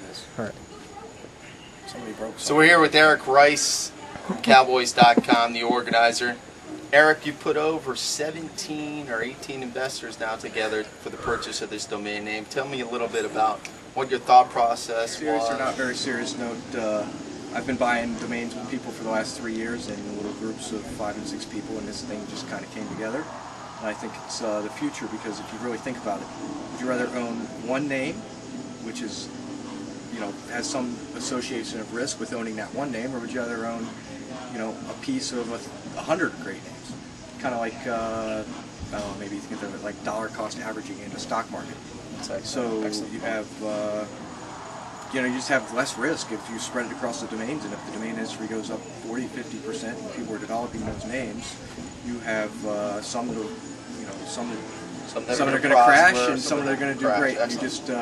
this. All right. Somebody broke something. So we're here with Eric Rice from Cowboys.com, the organizer. Eric, you put over 17 or 18 investors now together for the purchase of this domain name. Tell me a little bit about what your thought process Serious was. or not very serious note, I've been buying domains with people for the last 3 years in little groups of 5 and 6 people, and this thing just kind of came together. And I think it's the future, because if you really think about it, would you rather own one name, which is, you know, has some association of risk with owning that one name, or would you rather own, you know, a piece of 100 great names? Kind of like, I don't know, maybe you think of it like dollar cost averaging in the stock market. So you have, you know, you just have less risk if you spread it across the domains, and if the domain industry goes up 40–50% and people are developing those names, you have some that are, you know, some that are going to crash and some that are going to do great. And you just, you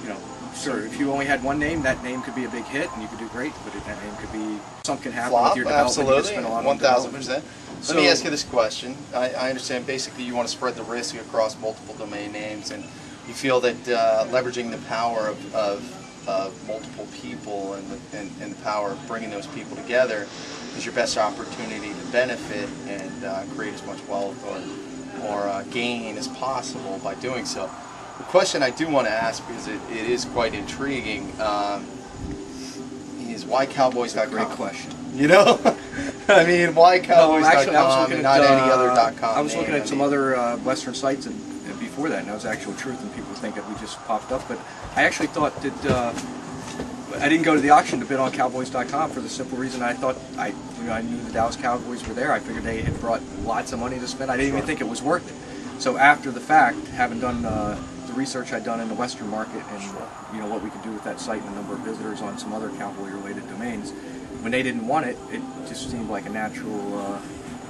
know, sure, if you only had one name, that name could be a big hit and you could do great, but that name could be, something can happen with your development. Absolutely, 1,000%. Let me ask you this question. I understand basically you want to spread the risk across multiple domain names, and you feel that leveraging the power of multiple people and the power of bringing those people together is your best opportunity to benefit and create as much wealth or gain as possible by doing so. The question I do want to ask, because it is quite intriguing, is why Cowboys.com? Great question. You know? I mean, why Cowboys.com and not any other .com? I was looking at some other Western sites and before that, and that was actual truth, and people think that we just popped up, but I actually thought that I didn't go to the auction to bid on Cowboys.com for the simple reason I thought I knew the Dallas Cowboys were there. I figured they had brought lots of money to spend. I didn't even think it was worth it. So after the fact, having done the research I'd done in the Western market and you know what we could do with that site and the number of visitors on some other Cowboy-related domains, when they didn't want it, it just seemed like a natural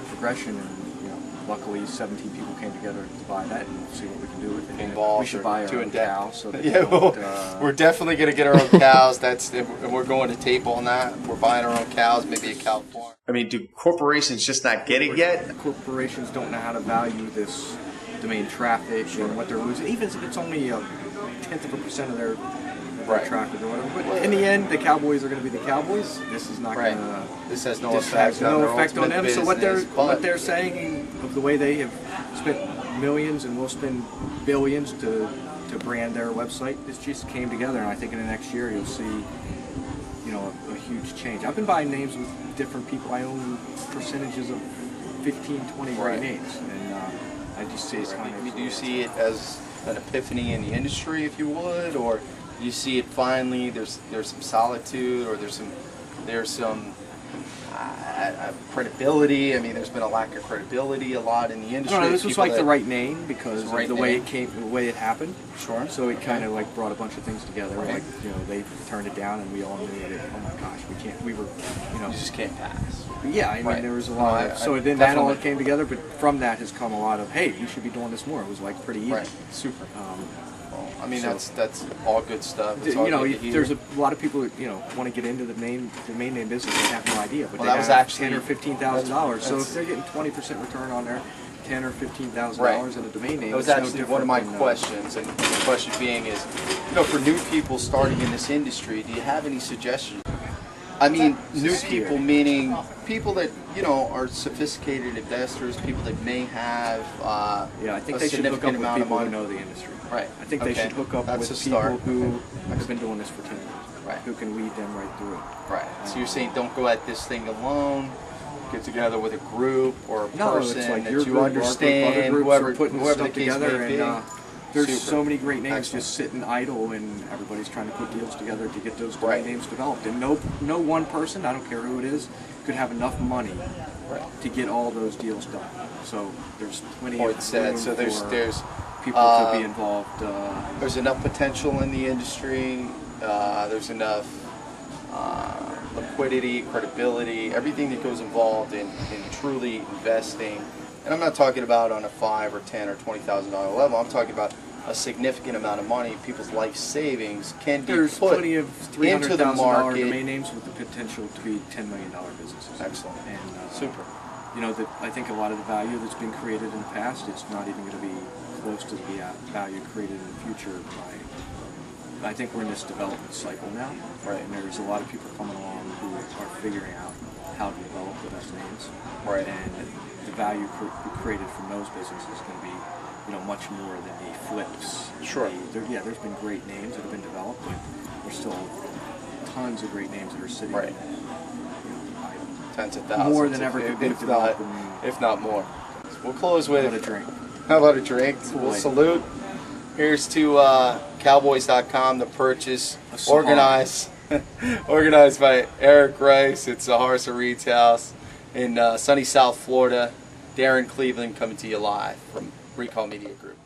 progression. And you know, luckily 17 people came together to buy that and see what we can do with it. We should buy our own cows. So that we're definitely going to get our own cows. And we're going to tape on that. We're buying our own cows, maybe a cow farm. I mean, do corporations just not get it yet? Corporations don't know how to value this domain traffic and what they're losing, even if it's only a 1/10% of their traffic or whatever. But in the end, the Cowboys are going to be the Cowboys. This is not going to. This has no effect on them. So what they're saying of the way they have spent millions and will spend billions to brand their website, this just came together, and I think in the next year you'll see, you know, a huge change. I've been buying names with different people. I own percentages of 15, 20 great names, and I just see it kind of. Do you see it as an epiphany in the industry, if you would, or you see it finally? There's some solitude, or there's some credibility. I mean, there's been a lack of credibility a lot in the industry. No, this was like the right name because of the way it came, the way it happened. Sure. So it kind of like brought a bunch of things together. Like, you know, they turned it down, and we all knew that. Oh my gosh, we can't. We were, you know, you just can't pass. Yeah, I mean, there was a lot. So then that all came together, but from that has come a lot of, hey, we should be doing this more. It was like pretty easy. Right. Super. I mean, that's all good stuff. It's you know, there's a lot of people that, you know, want to get into the main name business and have no idea, but they that was have actually $10,000 or $15,000. So if they're getting 20% return on their $10,000 or $15,000 in a domain name, that was actually one of my questions, and the question being is, you know, for new people starting in this industry, do you have any suggestions? I mean, new people meaning people that, you know, are sophisticated investors, people that may have I think they should hook up with people who know the industry. Right. I think they should hook up with people who have been doing this for 10 years. Right. Who can lead them right through it. Right. So you're saying don't go at this thing alone. Get together with a group or a person it's like that your you group, understand, whoever the case together, may be. There's so many great names Excellent. just sitting idle, and everybody's trying to put deals together to get those domain names developed. And no one person, I don't care who it is, could have enough money to get all those deals done. So there's plenty of room so there's people to be involved. There's enough potential in the industry. There's enough liquidity, credibility, everything that goes involved in truly investing. And I'm not talking about on a $5,000 or $10,000 or $20,000 level. I'm talking about a significant amount of money. People's life savings can be put plenty of into the market. domain names with the potential to be $10 million businesses. Excellent. And super. You know, I think a lot of the value that's been created in the past, it's not even going to be close to the value created in the future by I think we're in this development cycle now, Right. and there's a lot of people coming along who are figuring out how to develop the best names. Right. And the value created from those businesses is going to be, much more than the flips. Sure. There's been great names that have been developed, but there's still tons of great names that are sitting. Right. Idle. Tens of thousands. More than ever could be developed. If not more. We'll close with a drink. How about a drink? We'll salute. Here's to Cowboys.com, the purchase organized by Eric Rice at Sahara Reed's house in sunny South Florida. Darren Cleveland coming to you live from Recall Media Group.